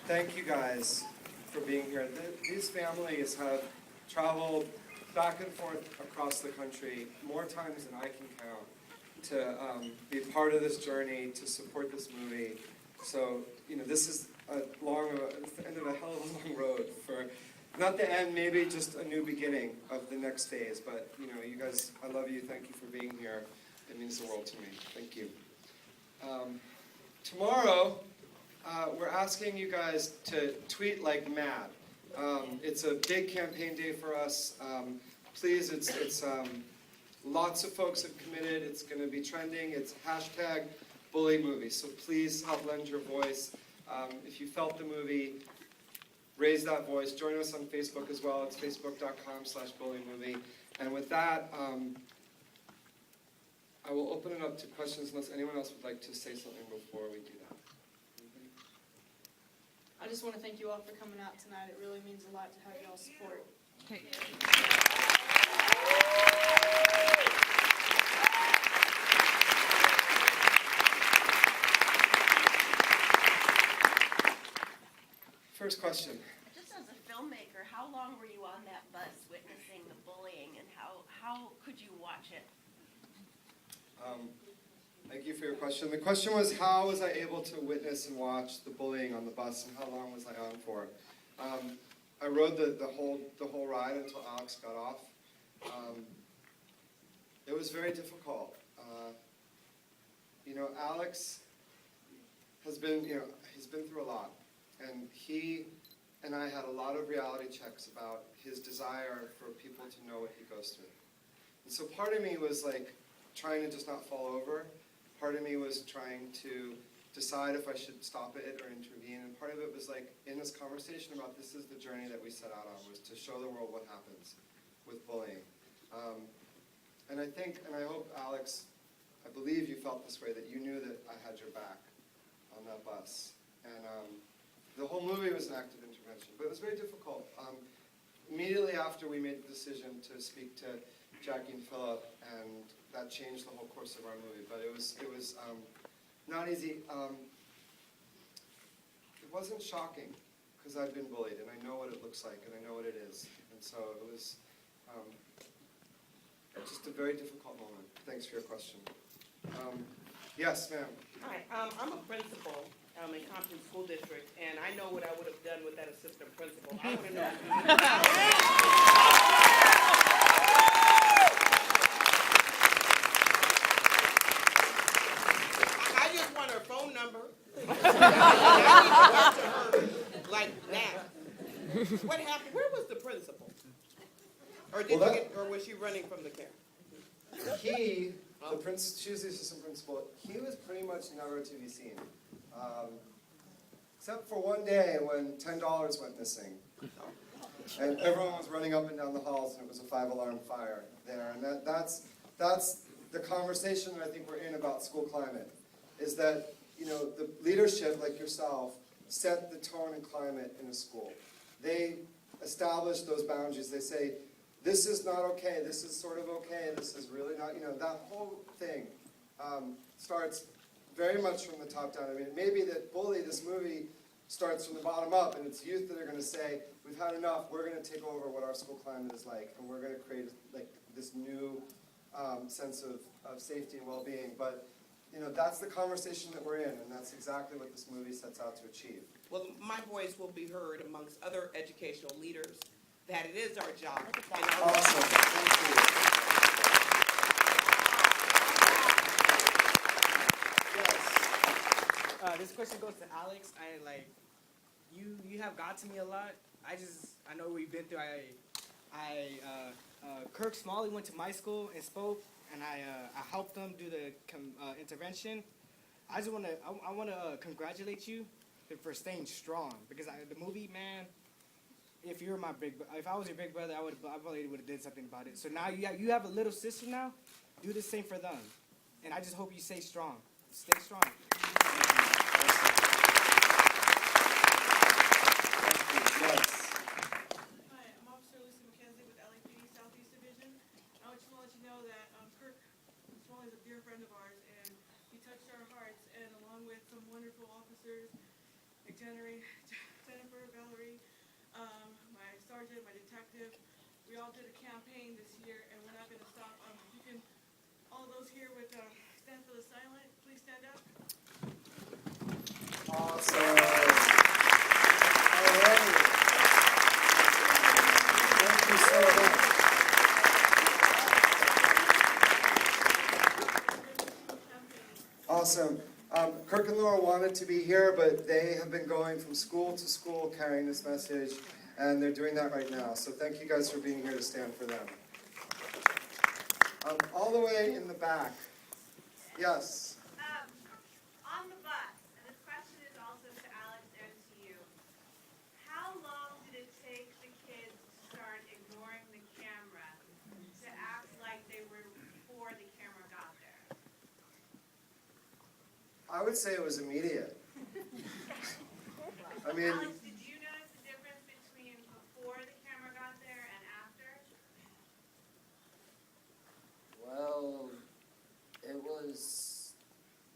Thank you guys for being here. These families have traveled back and forth across the country more times than I can count to be part of this journey, to support this movie. So, this is the end of a hell of a long road for, not the end, maybe just a new beginning of the next phase. But, you guys, I love you. Thank you for being here. It means the world to me. Thank you. Tomorrow, we're asking you guys to tweet like mad. It's a big campaign day for us. Please, it's lots of folks have committed. It's going to be trending. It's #BullyMovie. So please help lend your voice. If you felt the movie, raise that voice. Join us on Facebook as well. It's facebook.com/BullyMovie. And with that, I will open it up to questions unless anyone else would like to say something before we do that. I just want to thank you all for coming out tonight. It really means a lot to have y'all's support. Hey. First question. Just as a filmmaker, how long were you on that bus witnessing the bullying, and how could you watch it? Thank you for your question. The question was, how was I able to witness and watch the bullying on the bus, and how long was I on for? I rode the whole ride until Alex got off. It was very difficult. Alex has been, he's been through a lot, and he and I had a lot of reality checks about his desire for people to know what he goes through. And so part of me was like trying to just not fall over. Part of me was trying to decide if I should stop it or intervene, and part of it was like in this conversation about this is the journey that we set out on, was to show the world what happens with bullying. And I think, and I hope, Alex, I believe you felt this way, that you knew that I had your back on that bus. And the whole movie was an act of intervention, but it was very difficult. Immediately after we made the decision to speak to Jackie and Philip, and that changed the whole course of our movie. But it was not easy. It wasn't shocking, because I've been bullied, and I know what it looks like, and I know what it is. And so it was just a very difficult moment. Thanks for your question. Yes, ma'am. Hi, I'm a principal in Compton School District, and I know what I would have done with that assistant principal. I want to know. I just want her phone number. I need to talk to her like that. What happened? Where was the principal? Or was she running from the camera? She was the assistant principal. He was pretty much never to be seen, except for one day when $10 went missing, and everyone was running up and down the halls, and it was a 5-alarm fire there. And that's the conversation that I think we're in about school climate, is that the leadership like yourself set the tone and climate in a school. They establish those boundaries. They say, this is not okay, this is sort of okay, this is really not, that whole thing starts very much from the top down. I mean, it may be that Bully, this movie, starts from the bottom up, and it's youth that are going to say, we've had enough, we're going to take over what our school climate is like, and we're going to create like this new sense of safety and well-being. But that's the conversation that we're in, and that's exactly what this movie sets out to achieve. Well, my voice will be heard amongst other educational leaders, that it is our job. Awesome. Thank you. Yes. This question goes to Alex. You have got to me a lot. I know we've been through. Kirk Smalley went to my school and spoke, and I helped them do the intervention. I want to congratulate you for staying strong, because the movie, man. If I was your big brother, I probably would have did something about it. So now you have a little sister now. Do the same for them, and I just hope you stay strong. Stay strong. Yes. Hi, I'm Officer Lucy McKenzie with LAPD Southeast Division. I just want to let you know that Kirk Smalley is a dear friend of ours, and he touched our hearts, and along with some wonderful officers like sergeant, my detective. We all did a campaign this year, and we're not gonna stop. You can, all those here with, Stand for the Silent, please stand up. Awesome. All right. Thank you so much. Awesome. Kirk and Laura wanted to be here, but they have been going from school to school carrying this message, and they're doing that right now. So thank you guys for being here to stand for them. All the way in the back. Yes. On the bus, and this question is also to Alex and to you, how long did it take the kids to start ignoring the camera, to act like they were before the camera got there? I would say it was immediate. I mean, Alex, did you notice the difference between before the camera got there and after? Well, it was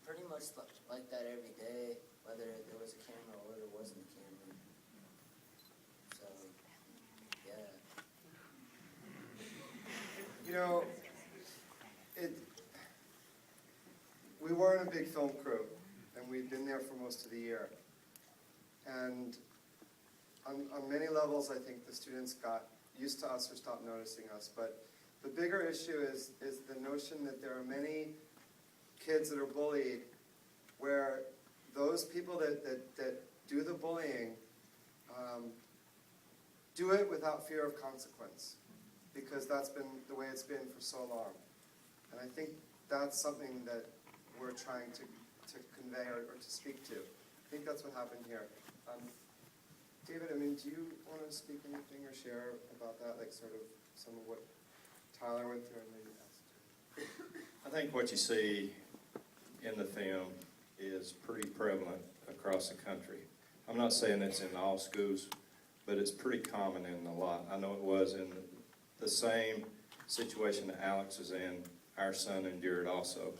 pretty much like that every day, whether there was a camera or there wasn't a camera. So, yeah. you know, we weren't a big film crew, and we'd been there for most of the year. And on many levels, I think the students got used to us or stopped noticing us. But the bigger issue is the notion that there are many kids that are bullied where those people that do the bullying do it without fear of consequence, because that's been the way it's been for so long. And I think that's something that we're trying to convey or to speak to. I think that's what happened here. David, I mean, do you want to speak anything or share about that, like sort of some of what Tyler went through and maybe asked? I think what you see in the film is pretty prevalent across the country. I'm not saying it's in all schools, but it's pretty common in a lot. I know it was in the same situation that Alex was in, our son endured also.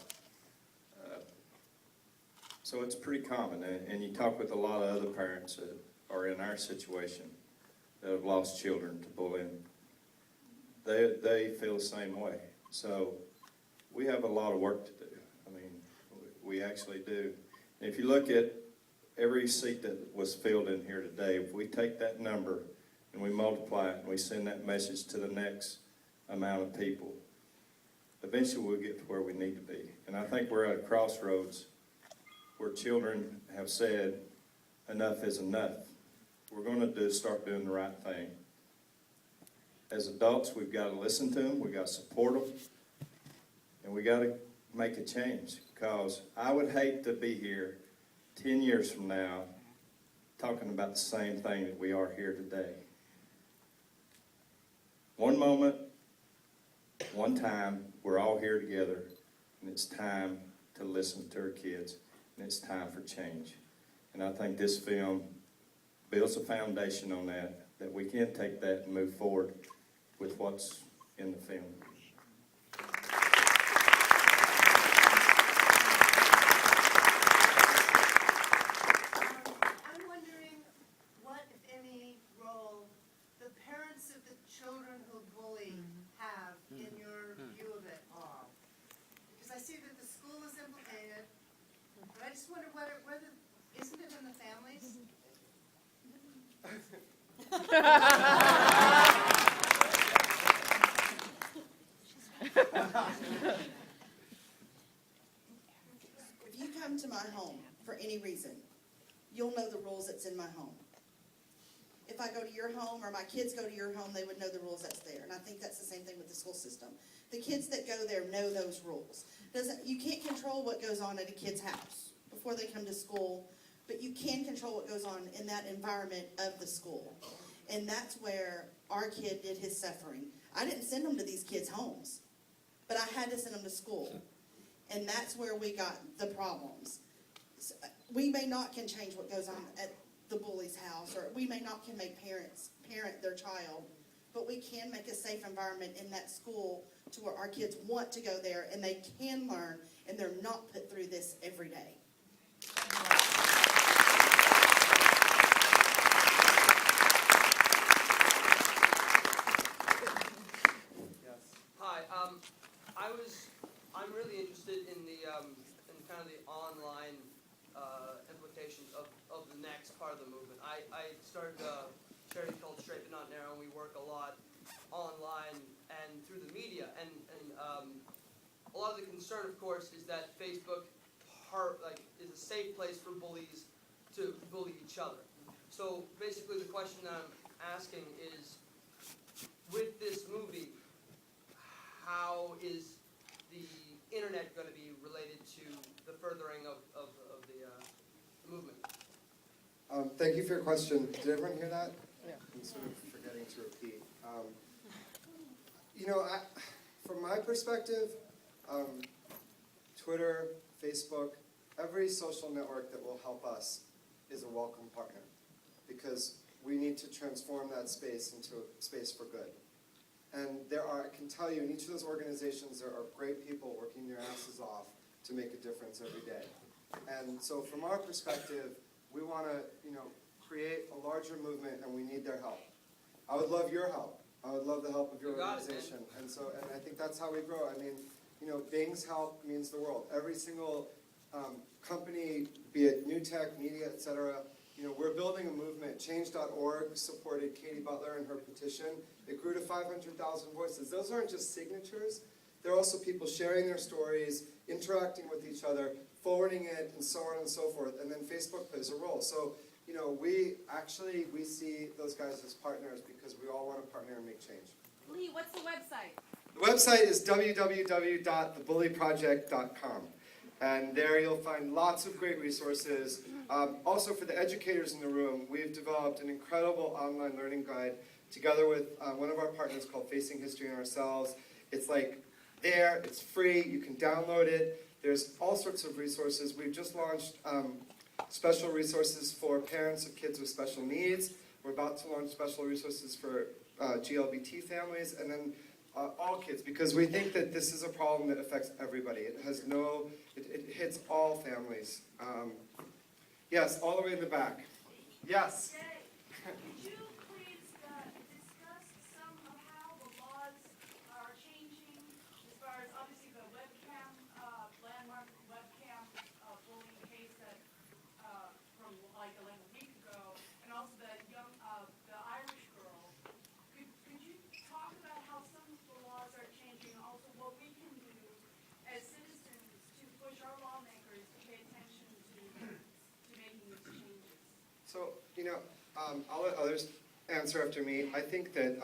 So it's pretty common, and you talk with a lot of other parents that are in our situation that have lost children to bullying. They feel the same way. So we have a lot of work to do. I mean, we actually do. And if you look at every seat that was filled in here today, if we take that number and we multiply it and we send that message to the next amount of people, eventually we'll get to where we need to be. And I think we're at a crossroads where children have said, enough is enough. We're going to start doing the right thing. As adults, we've got to listen to them, we've got to support them, and we've got to make a change, because I would hate to be here 10 years from now talking about the same thing that we are here today. One moment, one time, we're all here together, and it's time to listen to our kids, and it's time for change. And I think this film builds a foundation on that we can take that and move forward with what's in the film. I'm wondering what, if any, role the parents of the children who bully have in your view of it all. Because I see that the school is implicated, but I just wonder whether isn't it in the families? If you come to my home for any reason, you'll know the rules that's in my home. If I go to your home or my kids go to your home, they would know the rules that's there. And I think that's the same thing with the school system. The kids that go there know those rules. You can't control what goes on at a kid's house before they come to school, but you can control what goes on in that environment of the school. And that's where our kid did his suffering. I didn't send him to these kids' homes, but I had to send him to school. And that's where we got the problems. We may not can change what goes on at the bully's house, or we may not can make parents parent their child, but we can make a safe environment in that school to where our kids want to go there and they can learn, and they're not put through this every day. part of the movement. I started a charity called Straight But Not Narrow, and we work a lot online and through the media. And a lot of the concern, of course, is that Facebook is a safe place for bullies to bully each other. So basically the question that I'm asking is, with this movie, how is the internet going to be related to the furthering of the movement? Thank you for your question. Did everyone hear that? Yeah. I'm sort of forgetting to repeat. From my perspective, Twitter, Facebook, every social network that will help us is a welcome partner, because we need to transform that space into a space for good. And I can tell you, in each of those organizations, there are great people working their asses off to make a difference every day. And so from our perspective, we want to, create a larger movement, and we need their help. I would love your help. I would love the help of your organization. And I think that's how we grow. I mean, Bing's help means the world. Every single company, be it new tech, media, et cetera, we're building a movement. Change.org supported Katie Butler in her petition. It grew to 500,000 voices. Those aren't just signatures. They're also people sharing their stories, interacting with each other, forwarding it, and so on and so forth. And then Facebook plays a role. So, we see those guys as partners because we all want to partner and make change. Lee, what's the website? The website is www.thebullyproject.com. And there you'll find lots of great resources. Also for the educators in the room, we've developed an incredible online learning guide together with one of our partners called Facing History and Ourselves. It's it's free, you can download it. There's all sorts of resources. We've just launched special resources for parents of kids with special needs. We're about to launch special resources for GLBT families, and then all kids, because we think that this is a problem that affects everybody. It hits all families. Yes, all the way in the back. Yes? Could you please discuss some of how the laws are changing as far as obviously the webcam, landmark webcam bullying case that from like a week ago, and also the Irish girl. Could you talk about how some of the laws are changing, and also what we can do as citizens to push our lawmakers to pay attention to making these changes? So, I'll let others answer after me. I think that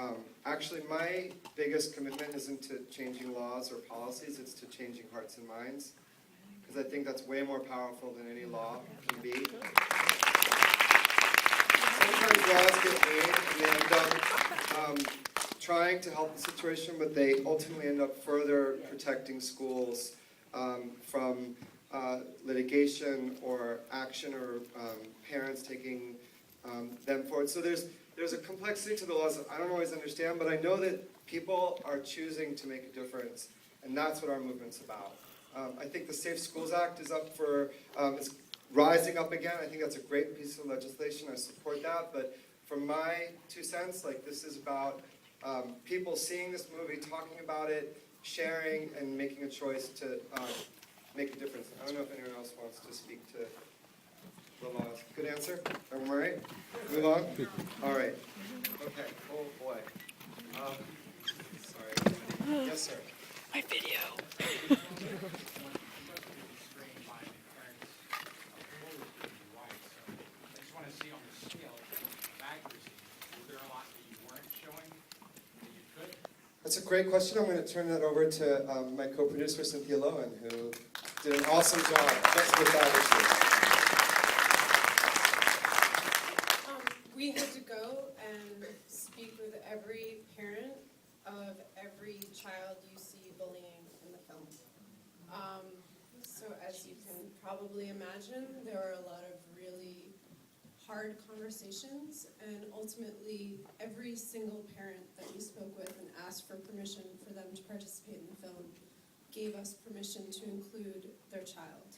actually my biggest commitment isn't to changing laws or policies, it's to changing hearts and minds, because I think that's way more powerful than any law can be. Sometimes laws get made and they end up trying to help the situation, but they ultimately end up further protecting schools from litigation or action or parents taking them forward. So there's a complexity to the laws that I don't always understand, but I know that people are choosing to make a difference, and that's what our movement's about. I think the Safe Schools Act is up for, it's rising up again. I think that's a great piece of legislation. I support that, but from my 2 cents, this is about people seeing this movie, talking about it, sharing, and making a choice to make a difference. I don't know if anyone else wants to speak to the laws. Good answer? Everyone all right? Move on? All right. Okay. Oh, boy. Sorry. Yes, sir. My video. That's a great question. I'm going to turn that over to my co-producer, Cynthia Lowen, who did an awesome job just with that issue. We had to go and speak with every parent of every child you see bullying in the film. So as you can probably imagine, there were a lot of really hard conversations, and ultimately every single parent that we spoke with and asked for permission for them to participate in the film gave us permission to include their child.